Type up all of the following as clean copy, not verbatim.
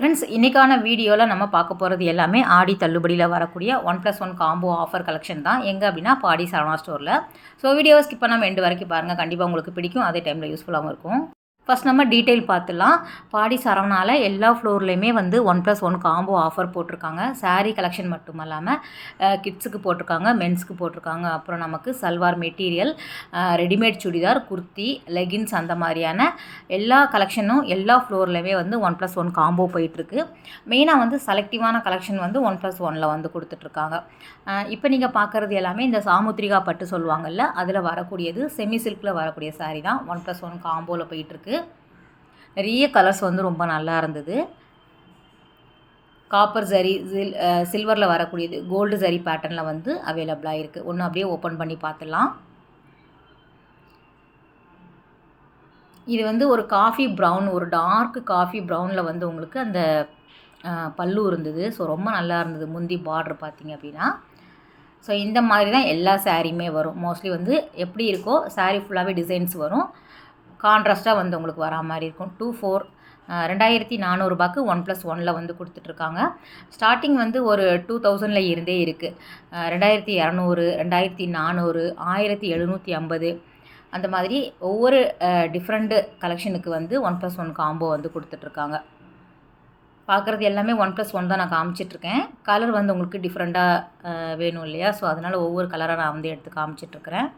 Friends, இன்றைக்கான வீடியோவில் நம்ம பார்க்க போகிறது எல்லாமே ஆடி தள்ளுபடியில் வரக்கூடிய 1+1 காம்போ ஆஃபர் கலெக்ஷன் தான். எங்கே அப்படின்னா பாடி சரவணா ஸ்டோரில். ஸோ வீடியோவை ஸ்கிப் பண்ணாமல் எண்டு வரைக்கும் பாருங்கள். கண்டிப்பாக உங்களுக்கு பிடிக்கும், அதே டைமில் யூஸ்ஃபுல்லாகவும் இருக்கும். ஃபஸ்ட் நம்ம டீட்டெயில் பார்த்துலாம். பாடி சரவணாவில் எல்லா ஃப்ளோர்லேயுமே வந்து 1+1 காம்போ ஆஃபர் போட்டிருக்காங்க. சாரீ கலெக்ஷன் மட்டும் இல்லாமல் கிட்ஸுக்கு போட்டிருக்காங்க, மென்ஸுக்கு போட்டிருக்காங்க. அப்புறம் நமக்கு salwar material, readymade churidar, kurti, leggings அந்த மாதிரியான எல்லா கலெக்ஷனும் எல்லா ஃப்ளோர்லேயுமே வந்து 1+1 காம்போ போயிட்டுருக்கு. மெயினாக வந்து செலக்டிவான கலெக்ஷன் வந்து 1+1ல் வந்து கொடுத்துட்ருக்காங்க. இப்போ நீங்கள் பார்க்குறது எல்லாமே இந்த சாமுத்திரிகா பட்டு சொல்லுவாங்கள்ல, அதில் வரக்கூடியது செமி சில்கில் வரக்கூடிய சாரீ தான் 1+1 காம்போவில் போயிட்டுருக்கு. நிறைய கலர்ஸ் வந்து ரொம்ப நல்லா இருந்தது. காப்பர் ஜரி, சில்வரில் வரக்கூடியது, கோல்டு ஜரி பேட்டர்னில் வந்து அவைலபிளாக இருக்குது. ஒன்று அப்படியே ஓப்பன் பண்ணி பார்த்துடலாம். இது வந்து ஒரு காஃபி ப்ரௌன், ஒரு டார்க் காஃபி ப்ரௌனில் வந்து உங்களுக்கு அந்த பல்லு இருந்தது. ஸோ ரொம்ப நல்லா இருந்தது. முந்தி பார்டர் பார்த்திங்க அப்படின்னா, ஸோ இந்த மாதிரி தான் எல்லா சாரியுமே வரும். மோஸ்ட்லி வந்து எப்படி இருக்கோ சாரீ ஃபுல்லாகவே டிசைன்ஸ் வரும். கான்ட்ராஸ்ட்டாக வந்து உங்களுக்கு வரா மாதிரி இருக்கும். 2400 1+1ல் வந்து கொடுத்துட்ருக்காங்க. ஸ்டார்டிங் வந்து ஒரு 2000 இருந்தே இருக்குது. 2200, 2400, 1750 அந்த மாதிரி ஒவ்வொரு டிஃப்ரெண்ட்டு கலெக்ஷனுக்கு வந்து 1+1 காம்போ வந்து கொடுத்துட்ருக்காங்க. பார்க்குறது எல்லாமே 1+1 தான் நான் காமிச்சிட்ருக்கேன். கலர் வந்து உங்களுக்கு டிஃப்ரெண்ட்டாக வேணும் இல்லையா? ஸோ அதனால் ஒவ்வொரு கலராக நான் வந்து எடுத்து காமிச்சிட்ருக்கிறேன்.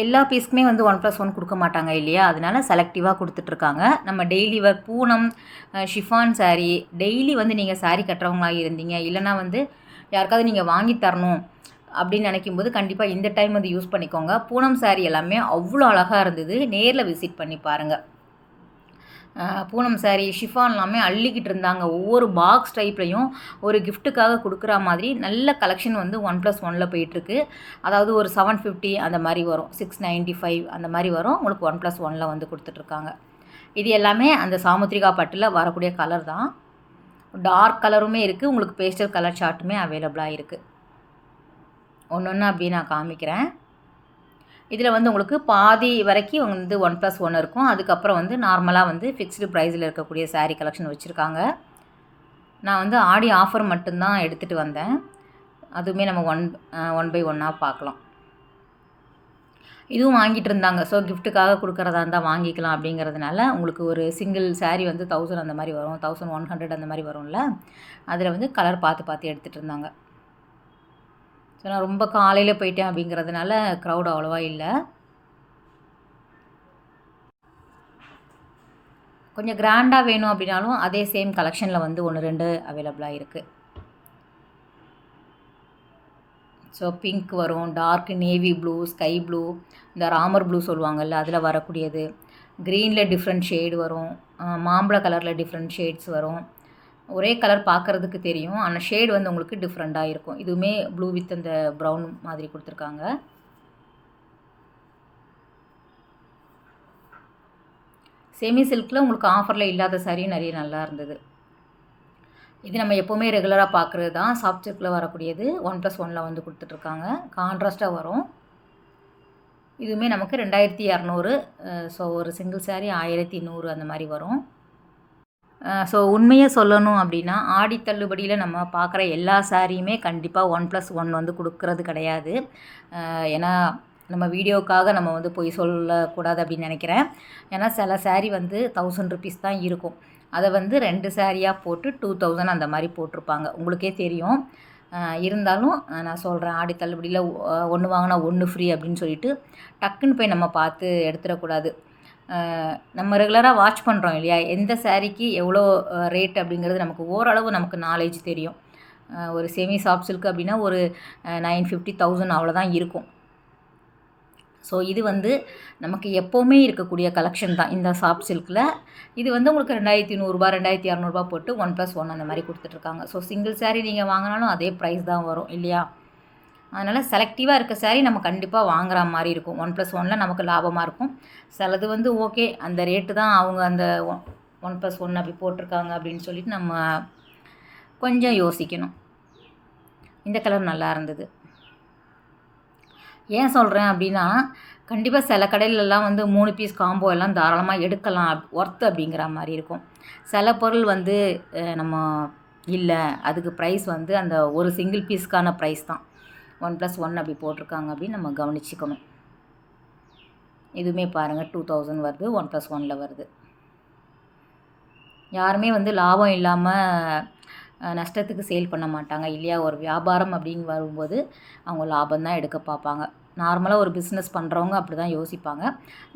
எல்லா பீஸ்க்குமே வந்து 1+1 கொடுக்க மாட்டாங்க இல்லையா? அதனால செலக்டிவாக கொடுத்துட்ருக்காங்க. நம்ம daily work Poonam, chiffon sari, daily வந்து நீங்கள் சாரீ கட்டுறவங்களாக இருந்தீங்க, இல்லைனா வந்து யாருக்காவது நீங்கள் வாங்கி தரணும் அப்படின்னு நினைக்கும்போது கண்டிப்பாக இந்த டைம் வந்து யூஸ் பண்ணிக்கோங்க. பூனம் சாரீ எல்லாமே அவ்வளோ அழகாக இருந்தது. நேரில் விசிட் பண்ணி பாருங்கள். பூனம் சாரீ, ஷிஃபான் எல்லாமே அள்ளிக்கிட்டு இருந்தாங்க. ஒவ்வொரு பாக்ஸ் டைப்லையும் ஒரு கிஃப்ட்டுக்காக கொடுக்குற மாதிரி நல்ல கலெக்ஷன் வந்து 1+1ல் போயிட்டுருக்கு. அதாவது ஒரு 750 அந்த மாதிரி வரும், 695 அந்த மாதிரி வரும். உங்களுக்கு 1+1ல் வந்து கொடுத்துட்ருக்காங்க. இது எல்லாமே அந்த சாமுத்திரிகா பட்டில் வரக்கூடிய கலர் தான். டார்க் கலருமே இருக்குது, உங்களுக்கு பேஸ்டல் கலர் சார்ட்டுமே அவைலபிளாக இருக்குது. ஒன்று ஒன்று அப்படி நான் காமிக்கிறேன். இதில் வந்து உங்களுக்கு பாதி வரைக்கும் வந்து 1+1 இருக்கும். அதுக்கப்புறம் வந்து நார்மலாக வந்து ஃபிக்ஸ்டு ப்ரைஸில் இருக்கக்கூடிய சாரீ கலெக்ஷன் வச்சுருக்காங்க. நான் வந்து ஆடி ஆஃபர் மட்டும்தான் எடுத்துகிட்டு வந்தேன். அதுவுமே நம்ம ஒன் பை ஒன்னாக பார்க்கலாம். இதுவும் வாங்கிட்டு இருந்தாங்க. ஸோ கிஃப்ட்டுக்காக கொடுக்குறதா இருந்தால் வாங்கிக்கலாம் அப்படிங்கிறதுனால உங்களுக்கு ஒரு சிங்கிள் சாரீ வந்து 1000 அந்த மாதிரி வரும், 1100 அந்த மாதிரி வரும்ல. அதில் வந்து கலர் பார்த்து எடுத்துகிட்டு இருந்தாங்க. ஸோ நான் ரொம்ப காலையில் போயிட்டேன் அப்படிங்கிறதுனால க்ரௌட் அவ்வளோவா இல்லை. கொஞ்சம் கிராண்டாக வேணும் அப்படின்னாலும் அதே சேம் கலெக்ஷனில் வந்து 1-2 அவைலபிளாக இருக்குது. ஸோ பிங்க் வரும், dark navy blue, sky blue, இந்த ராமர் ப்ளூ சொல்லுவாங்கள்ல அதில் வரக்கூடியது, க்ரீனில் டிஃப்ரெண்ட் ஷேடு வரும், மாம்பழ கலரில் டிஃப்ரெண்ட் ஷேட்ஸ் வரும். ஒரே கலர் பார்க்குறதுக்கு தெரியும், ஆனால் ஷேடு வந்து உங்களுக்கு டிஃப்ரெண்ட்டாக இருக்கும். இதுவுமே ப்ளூ வித் அந்த ப்ரௌன் மாதிரி கொடுத்துருக்காங்க. செமி சில்கில் உங்களுக்கு ஆஃபரில் இல்லாத சாரியும் நிறைய நல்லா இருந்தது. இது நம்ம எப்போவுமே ரெகுலராக பார்க்குறது தான். சாஃப்ட் சில்கில் வரக்கூடியது 1+1ல் வந்து கொடுத்துட்ருக்காங்க. கான்ட்ராஸ்ட்டாக வரும். இதுவுமே நமக்கு 2200. ஸோ ஒரு சிங்கிள் சாரீ 1100 அந்த மாதிரி வரும். ஸோ உண்மையை சொல்லணும் அப்படின்னா ஆடி தள்ளுபடியில் நம்ம பார்க்குற எல்லா சாரியுமே கண்டிப்பாக 1+1 வந்து கொடுக்கறது கிடையாது. ஏன்னா நம்ம வீடியோக்காக நம்ம வந்து போய் சொல்லக்கூடாது அப்படின்னு நினைக்கிறேன். ஏன்னா சில சாரீ வந்து 1000 ருபீஸ் தான் இருக்கும். அதை வந்து 2 சாரியாக போட்டு 2000 அந்த மாதிரி போட்டிருப்பாங்க, உங்களுக்கே தெரியும். இருந்தாலும் நான் சொல்கிறேன், ஆடி தள்ளுபடியில் 1 வாங்கினா 1 ஃப்ரீ அப்படின்னு சொல்லிட்டு டக்குன்னு போய் நம்ம பார்த்து எடுத்துடக்கூடாது. நம்ம ரெகுலராக வாட்ச் பண்ணுறோம் இல்லையா, எந்த சாரீக்கு எவ்வளோ ரேட் அப்படிங்கிறது நமக்கு ஓரளவு நமக்கு நாலேஜ் தெரியும். ஒரு செமி சாஃப்ட் சில்க் அப்படின்னா ஒரு 950, 1000 அவ்வளோதான் இருக்கும். ஸோ இது வந்து நமக்கு எப்போவுமே இருக்கக்கூடிய கலெக்ஷன் தான் இந்த சாஃப்ட் சில்கில். இது வந்து உங்களுக்கு 2100, 2200 போட்டு 1+1 அந்த மாதிரி கொடுத்துட்ருக்காங்க. ஸோ சிங்கிள் சாரீ நீங்கள் வாங்கினாலும் அதே ப்ரைஸ் தான் வரும் இல்லையா? அதனால் செலக்டிவாக இருக்க சாரீ நம்ம கண்டிப்பாக வாங்குற மாதிரி இருக்கும். 1+1ல் நமக்கு லாபமாக இருக்கும். சிலது வந்து ஓகே, அந்த ரேட்டு தான் அவங்க அந்த 1+1 அப்படி போட்டிருக்காங்க அப்படின்னு சொல்லிட்டு நம்ம கொஞ்சம் யோசிக்கணும். இந்த கலர் நல்லா இருந்தது. ஏன் சொல்கிறேன் அப்படின்னா, கண்டிப்பாக சில கடையிலலாம் வந்து 3 பீஸ் காம்போ எல்லாம் தாராளமாக எடுக்கலாம், ஒர்த்து அப்படிங்கிற மாதிரி இருக்கும். சில பொருள் வந்து நம்ம இல்லை, அதுக்கு ப்ரைஸ் வந்து அந்த ஒரு சிங்கிள் பீஸ்க்கான ப்ரைஸ் தான் 1+1 அப்படி போட்டிருக்காங்க அப்படின்னு நம்ம கவனிச்சுக்கணும். இதுவுமே பாருங்கள் 2000 வருது, 1+1 வருது. யாருமே வந்து லாபம் இல்லாமல் நஷ்டத்துக்கு சேல் பண்ண மாட்டாங்க இல்லையா? ஒரு வியாபாரம் அப்படின்னு வரும்போது அவங்க லாபம் தான் எடுக்க பார்ப்பாங்க. நார்மலாக ஒரு பிஸ்னஸ் பண்ணுறவங்க அப்படி தான் யோசிப்பாங்க.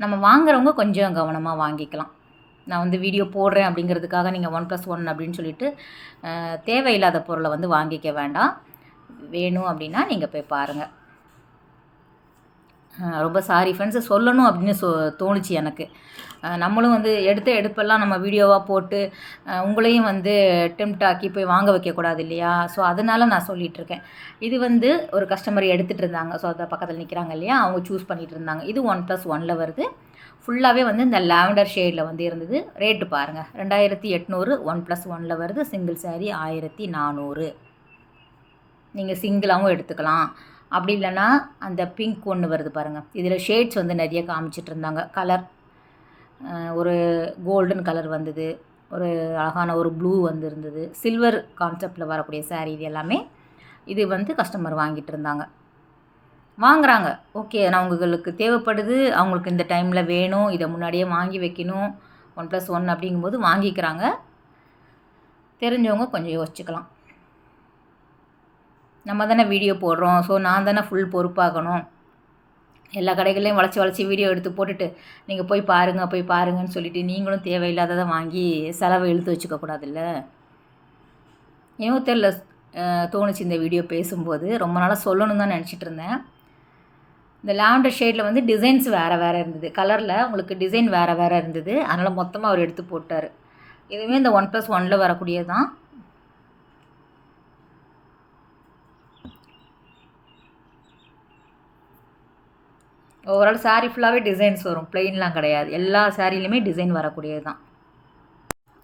நம்ம வாங்குறவங்க கொஞ்சம் கவனமாக வாங்கிக்கலாம். நான் வந்து வீடியோ போடுறேன் அப்படிங்கிறதுக்காக நீங்கள் 1+1 அப்படின்னு சொல்லிட்டு தேவையில்லாத பொருளை வந்து வாங்கிக்க வேண்டாம். வேணும் அப்படின்னா நீங்கள் போய் பாருங்கள். ரொம்ப சாரி ஃப்ரெண்ட்ஸ், சொல்லணும் அப்படின்னு தோணுச்சு எனக்கு. நம்மளும் வந்து எடுப்பெல்லாம் நம்ம வீடியோவாக போட்டு உங்களையும் வந்து டெம்ப்ட் ஆக்கி போய் வாங்க வைக்கக்கூடாது இல்லையா? ஸோ அதனால் நான் சொல்லிகிட்ருக்கேன். இது வந்து ஒரு கஸ்டமர் எடுத்துகிட்டு இருந்தாங்க. ஸோ அதை பக்கத்தில் நிற்கிறாங்க இல்லையா, அவங்க சூஸ் பண்ணிகிட்டு இருந்தாங்க. இது 1+1 வருது. ஃபுல்லாகவே வந்து இந்த லாவெண்டர் ஷேடில் வந்து இருந்தது. ரேட்டு பாருங்கள், 2800 1+1 வருது. சிங்கிள் சாரீ 1400. நீங்கள் சிங்கிளாகவும் எடுத்துக்கலாம். அப்படி இல்லைன்னா அந்த பிங்க் ஒன்று வருது பாருங்கள். இதில் ஷேட்ஸ் வந்து நிறைய காமிச்சிட்டு இருந்தாங்க. கலர் ஒரு கோல்டன் கலர் வந்தது, ஒரு அழகான ஒரு ப்ளூ வந்து இருந்தது, சில்வர் கான்செப்டில் வரக்கூடிய சாரீ. இது எல்லாமே இது வந்து கஸ்டமர் வாங்கிட்டு இருந்தாங்க, வாங்குறாங்க. ஓகே, நான் உங்களுக்கு தேவைப்படுது, அவங்களுக்கு இந்த டைமில் வேணும், இதை முன்னாடியே வாங்கி வைக்கணும் 1+1 அப்படிங்கும்போது வாங்கிக்கிறாங்க. தெரிஞ்சவங்க கொஞ்சம் யோசிச்சுக்கலாம். நம்ம தானே வீடியோ போடுறோம், ஸோ நான் தானே ஃபுல் பொறுப்பாகணும். எல்லா கடைகள்லையும் வளைச்சி வீடியோ எடுத்து போட்டுட்டு நீங்கள் போய் பாருங்கன்னு சொல்லிவிட்டு நீங்களும் தேவையில்லாததை வாங்கி செலவை இழுத்து வச்சுக்கக்கூடாதுல்ல. ஏனோ தெரியல, தோணுச்சு இந்த வீடியோ பேசும்போது. ரொம்ப நாளாக சொல்லணும் தான் நினச்சிட்டு இருந்தேன். இந்த லாவெண்டர் ஷேடில் வந்து டிசைன்ஸ் வேறு இருந்தது, கலரில் உங்களுக்கு டிசைன் வேறு இருந்தது. அதனால் மொத்தமாக அவர் எடுத்து போட்டார். இதுவுமே இந்த 1+1 வரக்கூடியது தான். ஓவரால் சாரீ ஃபுல்லாகவே டிசைன்ஸ் வரும், பிளெயின்லாம் கிடையாது. எல்லா சாரீலையுமே டிசைன் வரக்கூடியது தான்.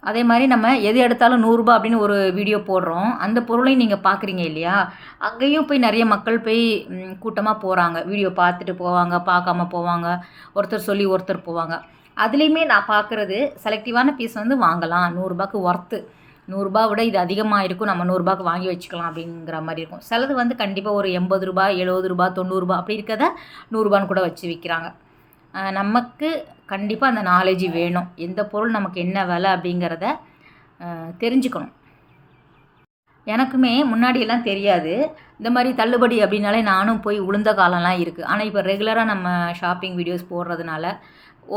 அதே மாதிரி நம்ம எது எடுத்தாலும் 100 அப்படின்னு ஒரு வீடியோ போடுறோம். அந்த பொருளையும் நீங்கள் பார்க்குறீங்க இல்லையா? அங்கேயும் போய் நிறைய மக்கள் போய் கூட்டமாக போகிறாங்க. வீடியோ பார்த்துட்டு போவாங்க, பார்க்காம போவாங்க, ஒருத்தர் சொல்லி ஒருத்தர் போவாங்க. அதுலேயுமே நான் பார்க்குறது செலக்டிவான பீஸ் வந்து வாங்கலாம், 100 ஒர்த்து. 100 விட இது அதிகமாக இருக்கும், நம்ம 100 வாங்கி வச்சுக்கலாம் அப்படிங்கிற மாதிரி இருக்கும். சிலது வந்து கண்டிப்பாக ஒரு 80 70 90 அப்படி இருக்கிறத 100 கூட வச்சு விற்கிறாங்க. நமக்கு கண்டிப்பாக அந்த நாலேஜ் வேணும். எந்த பொருள் நமக்கு என்ன விலை அப்படிங்கிறத தெரிஞ்சுக்கணும். எனக்குமே முன்னாடியெல்லாம் தெரியாது. இந்த மாதிரி தள்ளுபடி அப்படின்னாலே நானும் போய் உளுந்த காலம்லாம் இருக்குது. ஆனால் இப்போ ரெகுலராக நம்ம ஷாப்பிங் வீடியோஸ் போடுறதுனால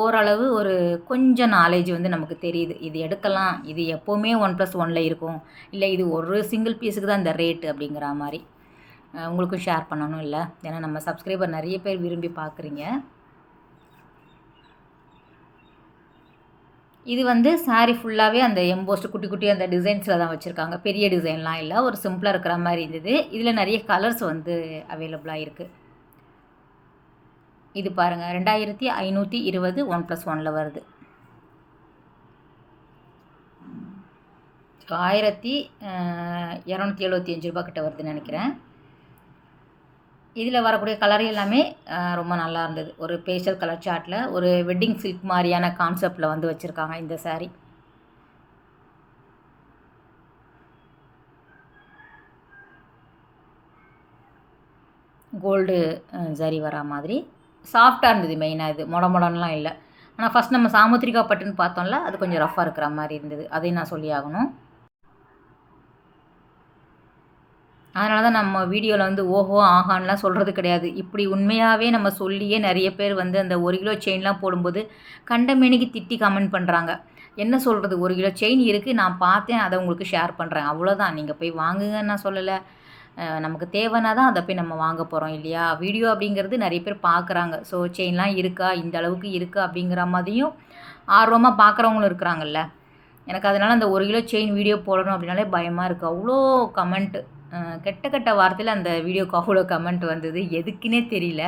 ஓரளவு ஒரு கொஞ்சம் நாலேஜ் வந்து நமக்கு தெரியுது. இது எடுக்கலாம், இது எப்போவுமே 1+1 இருக்கும், இல்லை இது ஒரு சிங்கிள் பீஸுக்கு தான் இந்த ரேட்டு அப்படிங்கிற மாதிரி உங்களுக்கும் ஷேர் பண்ணணும் இல்லை? ஏன்னா நம்ம சப்ஸ்கிரைபர் நிறைய பேர் விரும்பி பார்க்குறீங்க. இது வந்து சாரீ ஃபுல்லாகவே அந்த எம்போஸ்ட் குட்டி அந்த டிசைன்ஸில் தான் வச்சுருக்காங்க. பெரிய டிசைன்லாம் இல்லை, ஒரு சிம்பிளாக இருக்கிற மாதிரி இருந்தது. இதில் நிறைய கலர்ஸ் வந்து அவைலபிளாக இருக்குது. இது பாருங்கள், 2520 1+1 வருது. 1275 கிட்ட வருதுன்னு நினைக்கிறேன். இதில் வரக்கூடிய கலர் எல்லாமே ரொம்ப நல்லா இருந்தது. ஒரு பேஸ்டல் கலர் சார்ட்டில் ஒரு வெட்டிங் சில்க் மாதிரியான கான்செப்டில் வந்து வச்சுருக்காங்க இந்த சாரீ. கோல்டு சரி வரா மாதிரி சாஃப்டாக இருந்தது. மெயினாக இது மொடன்லாம் இல்லை. ஆனால் ஃபஸ்ட் நம்ம சாமுத்திரிகா பட்டுன்னு பார்த்தோம்ல, அது கொஞ்சம் ரஃப்பாக இருக்கிற மாதிரி இருந்தது. அதையும் நான் சொல்லி ஆகணும். அதனால தான் நம்ம வீடியோவில் வந்து ஓஹோ ஆஹான்லாம் சொல்கிறது கிடையாது. இப்படி உண்மையாகவே நம்ம சொல்லியே நிறைய பேர் வந்து அந்த 1 கிலோ செயின்லாம் போடும்போது கண்டமேனிக்கு திட்டி கமெண்ட் பண்ணுறாங்க. என்ன சொல்கிறது, 1 கிலோ செயின் இருக்குது, நான் பார்த்தேன், அதை உங்களுக்கு ஷேர் பண்ணுறேன், அவ்வளோதான். நீங்கள் போய் வாங்குங்கன்னு நான் சொல்லலை. நமக்கு தேவைன்னா தான் அதை போய் நம்ம வாங்க போகிறோம் இல்லையா? வீடியோ அப்படிங்கிறது நிறைய பேர் பார்க்குறாங்க. ஸோ செயின்லாம் இருக்கா, இந்த அளவுக்கு இருக்கா அப்படிங்கிற மாதிரியும் ஆர்வமாக பார்க்குறவங்களும் இருக்கிறாங்கல்ல. எனக்கு அதனால் அந்த 1 கிலோ செயின் வீடியோ போடணும் அப்படின்னாலே பயமாக இருக்குது. அவ்வளோ கமெண்ட்டு, கெட்ட வார்த்தையில் அந்த வீடியோக்கு அவ்வளோ கமெண்ட் வந்தது. எதுக்குன்னே தெரியல.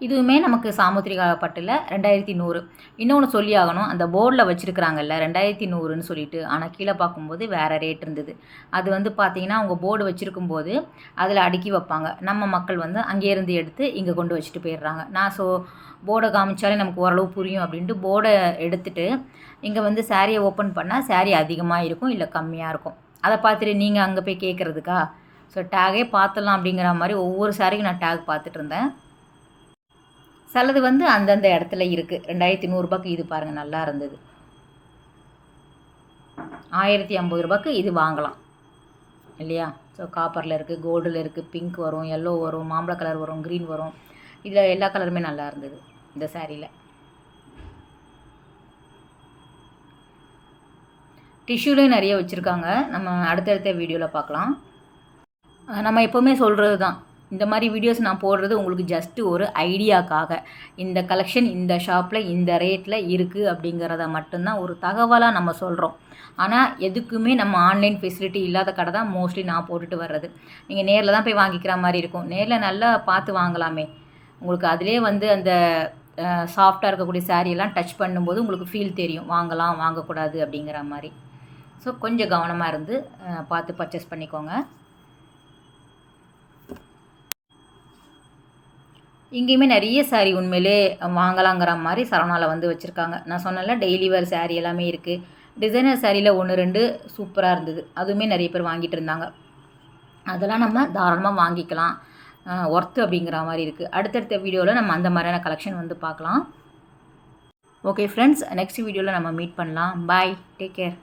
இதுவுமே நமக்கு சாமுத்திரிகா பட்டில் 2100. இன்னொன்று சொல்லி ஆகணும், அந்த போர்டில் வச்சுருக்குறாங்கல்ல 2100ன்னு சொல்லிட்டு, ஆனால் கீழே பார்க்கும்போது வேறு ரேட் இருந்தது. அது வந்து பார்த்திங்கன்னா அவங்க போர்டு வச்சுருக்கும்போது அதில் அடுக்கி வைப்பாங்க. நம்ம மக்கள் வந்து அங்கேருந்து எடுத்து இங்கே கொண்டு வச்சுட்டு போயிடுறாங்க. நான் போர்டை காமிச்சாலே நமக்கு ஓரளவு புரியும் அப்படின்ட்டு போர்டை எடுத்துகிட்டு இங்கே வந்து சாரியை ஓப்பன் பண்ணால் சாரி அதிகமாக இருக்கும், இல்லை கம்மியாக இருக்கும். அதை பார்த்துட்டு நீங்கள் அங்கே போய் கேட்குறதுக்கா? ஸோ டேகே பார்த்துடலாம் அப்படிங்கிற மாதிரி ஒவ்வொரு சாரிக்கும் நான் டேக் பார்த்துட்டு இருந்தேன். சிலது வந்து அந்தந்த இடத்துல இருக்குது. 2100 இது பாருங்கள், நல்லா இருந்தது. 1050 இது வாங்கலாம் இல்லையா? ஸோ காப்பரில் இருக்குது, கோல்டில் இருக்குது, பிங்க் வரும், எல்லோ வரும், மாம்பழ கலர் வரும், க்ரீன் வரும். இதில் எல்லா கலருமே நல்லா இருந்தது இந்த சாரியில். டிஷ்யூலையும் நிறைய வச்சுருக்காங்க. நம்ம அடுத்தடுத்த வீடியோவில் பார்க்கலாம். நம்ம எப்போவுமே சொல்கிறது தான், இந்த மாதிரி வீடியோஸ் நான் போடுறது உங்களுக்கு ஜஸ்ட்டு ஒரு ஐடியாக்காக. இந்த கலெக்ஷன் இந்த ஷாப்பில் இந்த ரேட்டில் இருக்குது அப்படிங்கிறத மட்டும்தான் ஒரு தகவலாக நம்ம சொல்கிறோம். ஆனால் எதுக்குமே நம்ம ஆன்லைன் ஃபெசிலிட்டி இல்லாத கடை தான் மோஸ்ட்லி நான் போட்டுட்டு வர்றது. நீங்கள் நேரில் தான் போய் வாங்கிக்கிற மாதிரி இருக்கும். நேரில் நல்லா பார்த்து வாங்கலாமே. உங்களுக்கு அதிலே வந்து அந்த சாஃப்டாக இருக்கக்கூடிய சாரியெல்லாம் டச் பண்ணும்போது உங்களுக்கு ஃபீல் தெரியும், வாங்கலாம் வாங்கக்கூடாது அப்படிங்கிற மாதிரி. ஸோ கொஞ்சம் கவனமாக இருந்து பார்த்து பர்ச்சேஸ் பண்ணிக்கோங்க. இங்கேயுமே நிறைய சாரீ உண்மையிலே வாங்கலாங்கிற மாதிரி சரவணாவில் வந்து வச்சுருக்காங்க. நான் சொன்னல டெய்லி வேர் சாரீ எல்லாமே இருக்குது. டிசைனர் சாரியில் 1, 2 சூப்பராக இருந்தது. அதுவுமே நிறைய பேர் வாங்கிட்டு இருந்தாங்க. அதெல்லாம் நம்ம தாராளமாக வாங்கிக்கலாம், ஒர்த்து அப்படிங்கிற மாதிரி இருக்குது. அடுத்தடுத்த வீடியோவில் நம்ம அந்த மாதிரியான கலெக்ஷன் வந்து பார்க்கலாம். ஓகே ஃப்ரெண்ட்ஸ், நெக்ஸ்ட் வீடியோவில் நம்ம மீட் பண்ணலாம். பாய், டேக் கேர்.